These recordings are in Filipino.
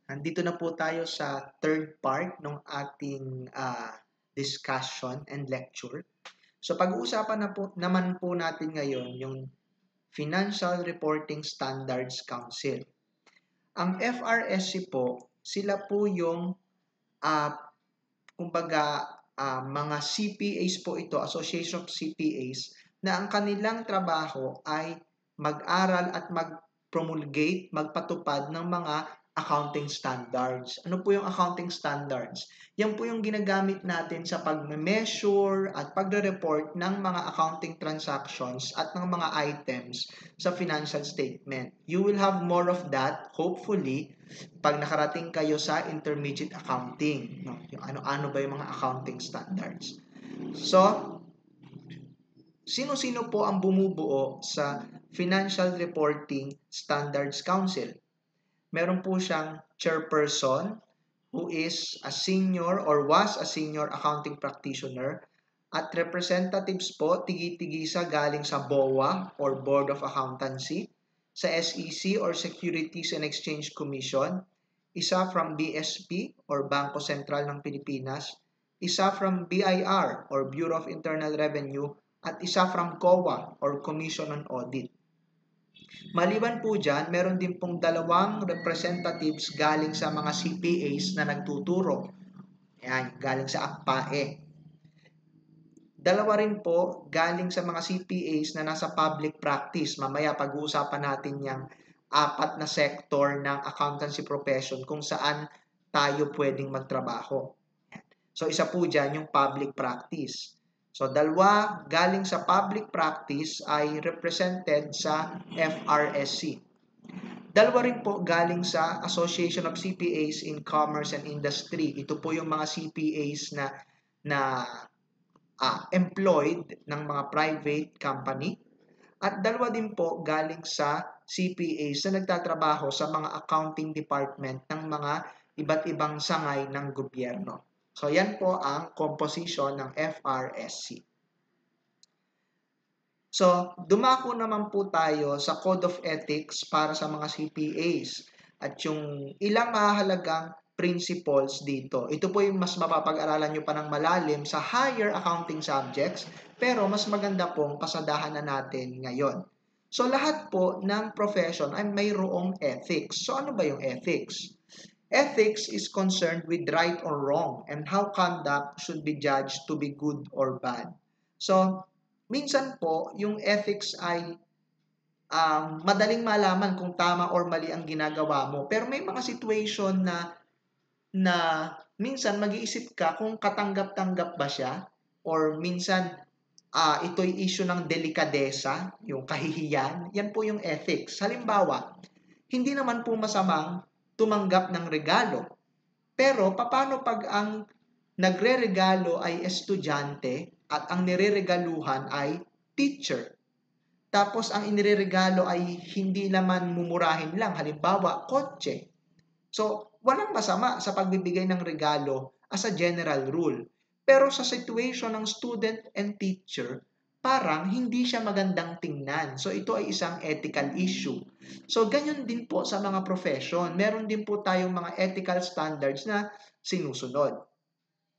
Nandito na po tayo sa third part ng ating discussion and lecture. So pag-uusapan naman po natin ngayon yung Financial Reporting Standards Council. Ang FRSC po, sila po yung uh, kumbaga mga CPAs po ito, Association of CPAs, na ang kanilang trabaho ay mag-aral at mag-promulgate, magpatupad ng mga accounting standards. Ano po yung accounting standards? Yan po yung ginagamit natin sa pag-measure at pagre-report ng mga accounting transactions at ng mga items sa financial statement. You will have more of that, hopefully, pag nakarating kayo sa intermediate accounting. No? Yung ano-ano ba yung mga accounting standards. So, sino-sino po ang bumubuo sa Financial Reporting Standards Council? Meron po siyang chairperson who is a senior or was a senior accounting practitioner at representatives po tigi-tigisa galing sa BOA or Board of Accountancy, sa SEC or Securities and Exchange Commission, isa from BSP or Bangko Sentral ng Pilipinas, isa from BIR or Bureau of Internal Revenue, at isa from COA or Commission on Audit. Maliban po dyan, meron din pong dalawang representatives galing sa mga CPAs na nagtuturo. Yan, galing sa ACPAE. Dalawa rin po galing sa mga CPAs na nasa public practice. Mamaya pag-uusapan natin yung apat na sector ng accountancy profession kung saan tayo pwedeng magtrabaho. So isa po dyan yung public practice. So dalawa galing sa public practice ay represented sa FRSC. Dalawa rin po galing sa Association of CPAs in Commerce and Industry. Ito po yung mga CPAs na employed ng mga private company. At dalawa din po galing sa CPAs na nagtatrabaho sa mga accounting department ng mga iba't ibang sangay ng gobyerno. So yan po ang composition ng FRSC. So dumako naman po tayo sa Code of Ethics para sa mga CPAs at yung ilang mahalagang principles dito. Ito po yung mas mapapag-aralan nyo pa ng malalim sa higher accounting subjects, pero mas maganda pong pasadahan na natin ngayon. So lahat po ng profession ay mayroong ethics. So ano ba yung ethics? Ethics is concerned with right or wrong and how conduct should be judged to be good or bad. So, minsan po, yung ethics ay madaling malaman kung tama or mali ang ginagawa mo. Pero may mga situation na minsan mag-iisip ka kung katanggap-tanggap ba siya or minsan ito'y issue ng delikadesa, yung kahihiyan. Yan po yung ethics. Halimbawa, hindi naman po masamang tumanggap ng regalo. Pero paano pag ang nagre-regalo ay estudyante at ang nireregaluhan ay teacher? Tapos ang inireregalo ay hindi naman mumurahin lang, halimbawa, kotse. So, walang masama sa pagbibigay ng regalo as a general rule. Pero sa situation ng student and teacher, parang hindi siya magandang tingnan. So, ito ay isang ethical issue. So, ganyan din po sa mga profession. Meron din po tayong mga ethical standards na sinusunod.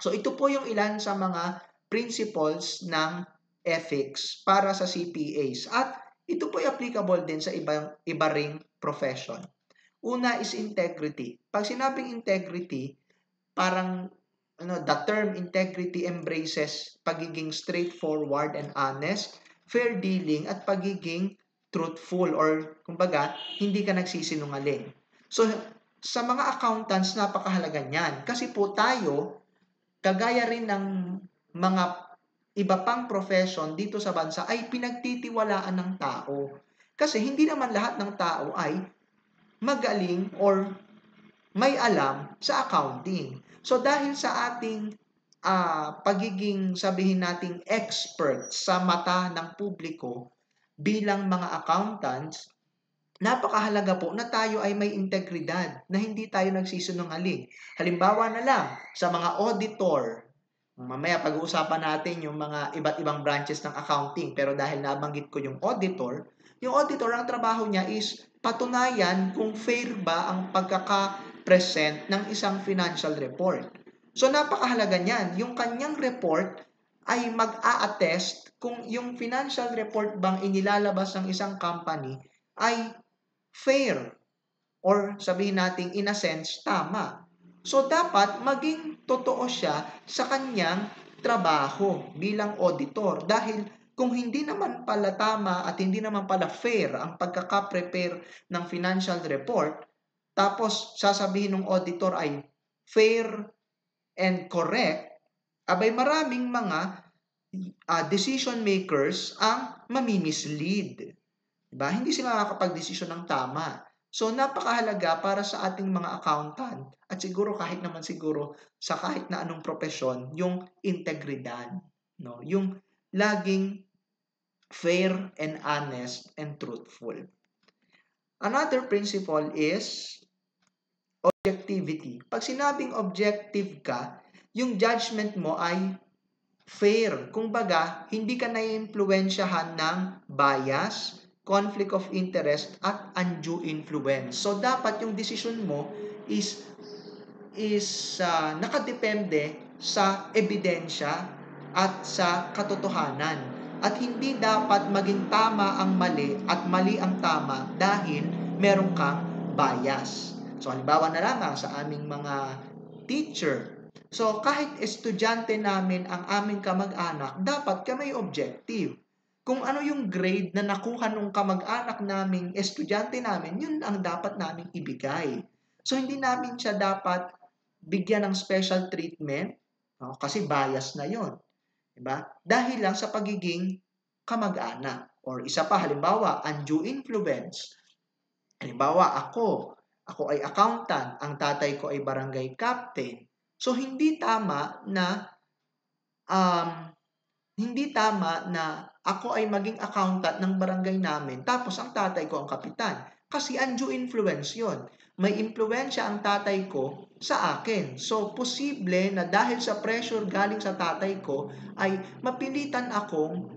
So, ito po yung ilan sa mga principles ng ethics para sa CPAs. At ito po ay applicable din sa iba ring profession. Una is integrity. Pag sinabing integrity, parang the term integrity embraces pagiging straightforward and honest, fair dealing, at pagiging truthful or kumbaga, hindi ka nagsisinungaling. So, sa mga accountants, napakahalaga niyan. Kasi po tayo, kagaya rin ng mga iba pang profession dito sa bansa, ay pinagtitiwalaan ng tao. Kasi hindi naman lahat ng tao ay magaling or may alam sa accounting. So dahil sa ating pagiging sabihin nating expert sa mata ng publiko bilang mga accountants, napakahalaga po na tayo ay may integridad, na hindi tayo nagsisinungaling. Halimbawa na lang, sa mga auditor, mamaya pag-uusapan natin yung mga iba't ibang branches ng accounting, pero dahil nabanggit ko yung auditor, Yung auditor, ang trabaho niya is patunayan kung fair ba ang pagkaka-present ng isang financial report. So napakahalaga niyan. Yung kanyang report ay mag-a-attest kung yung financial report bang inilalabas ng isang company ay fair or sabihin natin in a sense tama. So dapat maging totoo siya sa kanyang trabaho bilang auditor dahil kung hindi naman pala tama at hindi naman pala fair ang pagkaka-prepare ng financial report, tapos sasabihin ng auditor ay fair and correct, abay maraming mga decision makers ang mamimislead. Diba? Hindi sila makakapag-desisyon ng tama. So, napakahalaga para sa ating mga accountant at siguro kahit naman siguro sa kahit na anong profesyon, yung integridad. No? Yung laging fair and honest and truthful. Another principle is objectivity. Pag sinabing objective ka, yung judgment mo ay fair. Kumbaga, hindi ka naiimpluwensyahan ng bias, conflict of interest, at undue influence. So, dapat yung decision mo is nakadepende sa ebidensya at sa katotohanan. At hindi dapat maging tama ang mali at mali ang tama dahil meron kang bias. So, halimbawa na lamang sa aming mga teacher. So, kahit estudyante namin ang aming kamag-anak, dapat kami objective. Kung ano yung grade na nakuha nung kamag-anak naming estudyante namin, yun ang dapat naming ibigay. So, hindi namin siya dapat bigyan ng special treatment, no? Kasi bias na yon, diba? Dahil lang sa pagiging kamag-anak. Or isa pa, halimbawa, undue influence. Halimbawa, ako ay accountant, ang tatay ko ay barangay captain. So, hindi tama na ako ay maging accountant ng barangay namin, tapos ang tatay ko ang kapitan. Kasi undue influence yon. May impluensya ang tatay ko sa akin. So, posible na dahil sa pressure galing sa tatay ko, ay mapilitan akong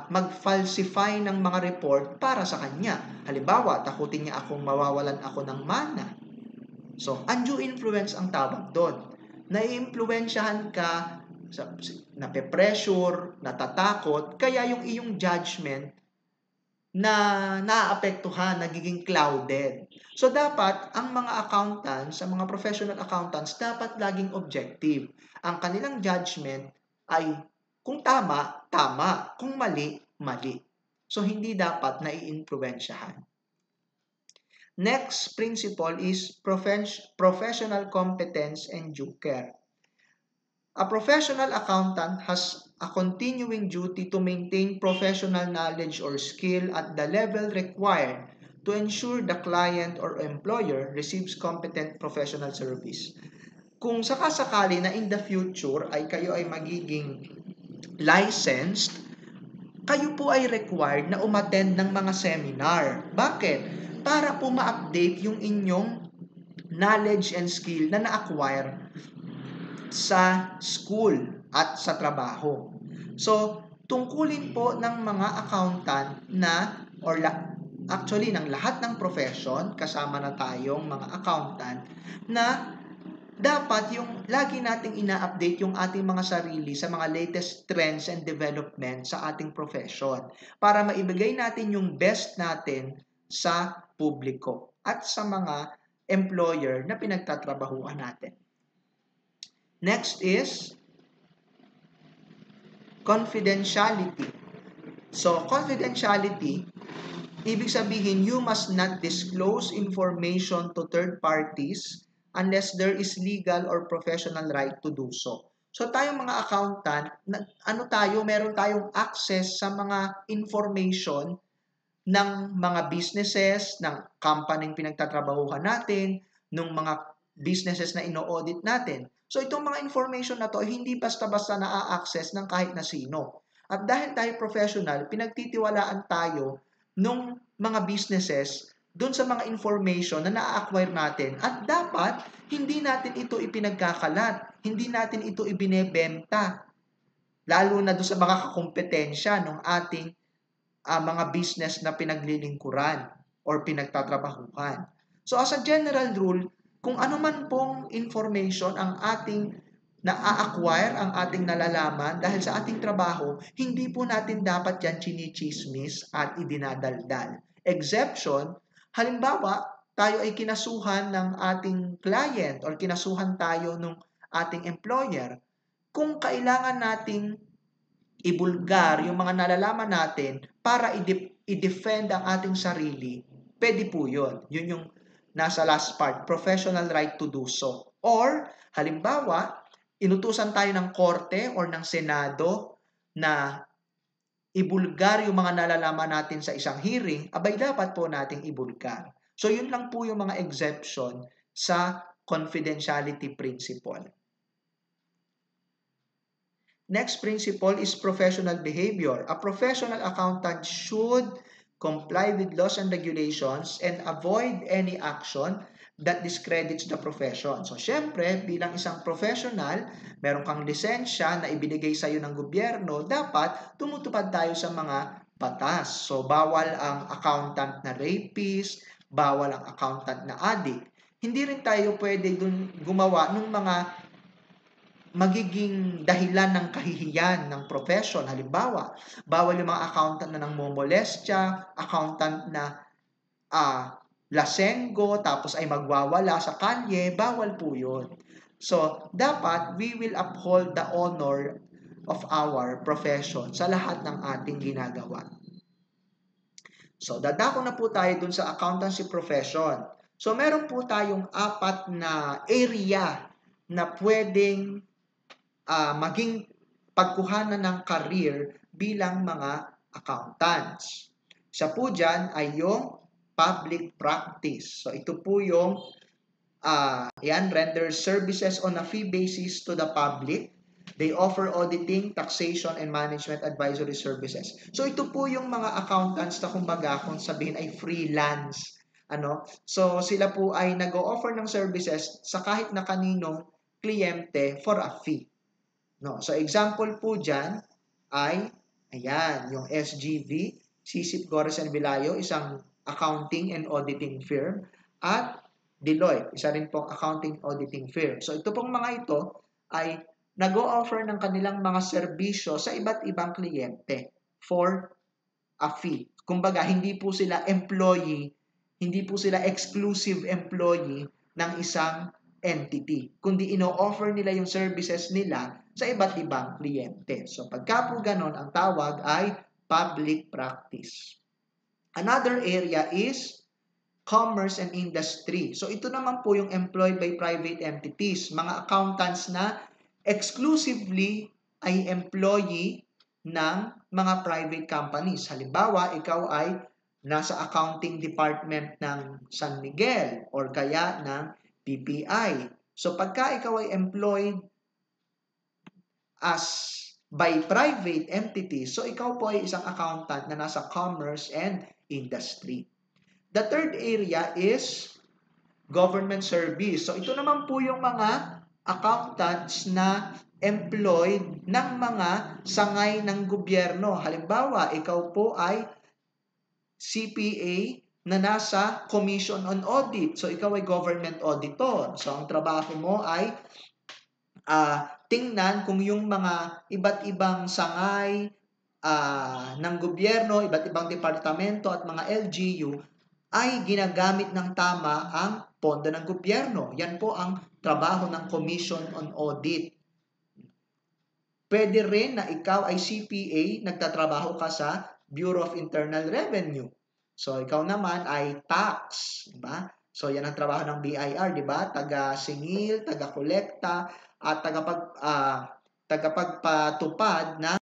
mag-falsify ng mga report para sa kanya. Halimbawa, takutin niya akong mawawalan ako ng mana. So, undue influence ang tawag doon. Naiimpluwensyahan ka, nape-pressure, natatakot, kaya yung iyong judgment na naaapektuhan, nagiging clouded. So, dapat ang mga accountants, ang mga professional accountants, dapat laging objective. Ang kanilang judgment ay kung tama, tama. Kung mali, mali. So, hindi dapat naiimpluwensyahan. Next principle is professional competence and due care. A professional accountant has a continuing duty to maintain professional knowledge or skill at the level required to ensure the client or employer receives competent professional service. Kung sakasakali na in the future ay kayo ay magiging licensed, kayo po ay required na umattend ng mga seminar. Bakit? Para po ma-update yung inyong knowledge and skill na na-acquire sa school at sa trabaho. So, tungkulin po ng mga accountant na, actually ng lahat ng profession, kasama na tayong mga accountant, na dapat yung lagi nating ina-update yung ating mga sarili sa mga latest trends and development sa ating profession para maibigay natin yung best natin sa publiko at sa mga employer na pinagtatrabahuan natin. Next is confidentiality. So, confidentiality, ibig sabihin, you must not disclose information to third parties unless there is legal or professional right to do so. So, tayong mga accountant, meron tayong access sa mga information ng mga businesses, ng company pinagtatrabahuhan natin, ng mga businesses na ino-audit natin. So, itong mga information na to, hindi basta-basta na-access ng kahit na sino. At dahil tayo professional, pinagtitiwalaan tayo ng mga businesses doon sa mga information na na-acquire natin. At dapat, hindi natin ito ipinagkakalat. Hindi natin ito ibinebenta. Lalo na doon sa mga kakompetensya ng ating mga business na pinaglilingkuran or pinagtatrabahuhan. So as a general rule, kung ano man pong information ang ating na-acquire, ang ating nalalaman dahil sa ating trabaho, hindi po natin dapat yan chinichismis at idinadaldal. Exception, halimbawa, tayo ay kinasuhan ng ating client or kinasuhan tayo ng ating employer. Kung kailangan nating ibulgar yung mga nalalaman natin para i-defend ang ating sarili, pwede po yun. Yun yung nasa last part, professional right to do so. Or, halimbawa, inutusan tayo ng korte or ng senado na ibulgar yung mga nalalaman natin sa isang hearing, abay dapat po nating ibulgar. So, yun lang po yung mga exception sa confidentiality principle. Next principle is professional behavior. A professional accountant should comply with laws and regulations and avoid any action that discredits the profession. So, syempre, bilang isang professional, meron kang lisensya na ibinigay sa iyo ng gobyerno, dapat tumutupad tayo sa mga batas. So, bawal ang accountant na rapist, bawal ang accountant na addict. Hindi rin tayo pwede dun gumawa ng mga magiging dahilan ng kahihiyan ng profession. Halimbawa, bawal yung mga accountant na nangmomolestya, accountant na lasenggo, tapos ay magwawala sa kalye, bawal po yun. So, dapat we will uphold the honor of our profession sa lahat ng ating ginagawa. So, dadako na po tayo dun sa accountancy profession. So, meron po tayong 4 na area na pwedeng maging pagkuhanan ng career bilang mga accountants. Isa po dyan ay yung public practice. So ito po yung render services on a fee basis to the public. They offer auditing, taxation, and management advisory services. So ito po yung mga accountants na kumbaga kung sabihin ay freelance. So sila po ay nag-o-offer ng services sa kahit na kaninong kliyente for a fee. So example po dyan ay, ayan, yung SGV, Sisip Gores and Vilayo, isang accounting and auditing firm, at Deloitte, isa rin pong accounting auditing firm. So ito pong mga ito ay nag-o-offer ng kanilang mga serbisyo sa iba't ibang kliyente for a fee. Kumbaga, hindi po sila employee, hindi po sila exclusive employee ng isang entity, kundi ino-offer nila yung services nila sa iba't ibang kliyente. So pagka po ganon, ang tawag ay public practice. Another area is commerce and industry. So ito naman po yung employed by private entities, mga accountants na exclusively ay employee ng mga private companies. Halimbawa, ikaw ay nasa accounting department ng San Miguel or kaya ng PPI. So pagka ikaw ay employed as by private entities, so ikaw po ay isang accountant na nasa commerce and industry. The third area is government service. So ito naman po yung mga accountants na employed ng mga sangay ng gobyerno. Halimbawa, ikaw po ay CPA na nasa Commission on Audit. So, ikaw ay government auditor. So, ang trabaho mo ay tingnan kung yung mga iba't ibang sangay ng gobyerno, iba't ibang departamento at mga LGU ay ginagamit ng tama ang pondo ng gobyerno. Yan po ang trabaho ng Commission on Audit. Pwede rin na ikaw ay CPA, nagtatrabaho ka sa Bureau of Internal Revenue. So, ikaw naman ay tax, diba? So, yan ang trabaho ng BIR, diba? Taga-singil, taga-kolekta, at tagapagpatupad ng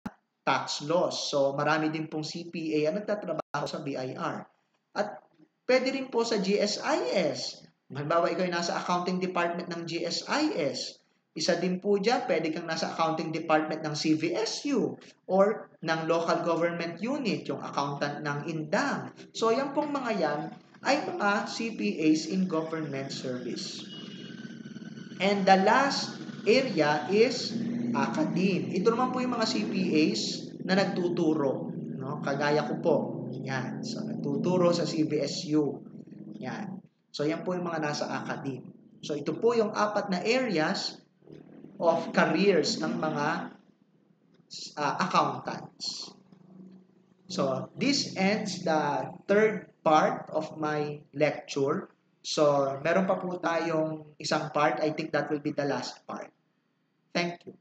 tax laws. So, marami din pong CPA ang nagtatrabaho sa BIR. At pwede rin po sa GSIS. Halimbawa, ikaw ay nasa accounting department ng GSIS. Isa din po dyan, pwede kang nasa accounting department ng CVSU or ng local government unit, yung accountant ng Indang. So, yan pong mga yan ay mga CPAs in government service. And the last area is academe. Ito naman po yung mga CPAs na nagtuturo. kagaya ko po. Yan. So, nagtuturo sa CVSU. Yan. So, yan po yung mga nasa academe. So, ito po yung 4 na areas of careers ng mga accountants. So, this ends the third part of my lecture. So, meron pa po tayong isang part. I think that will be the last part. Thank you.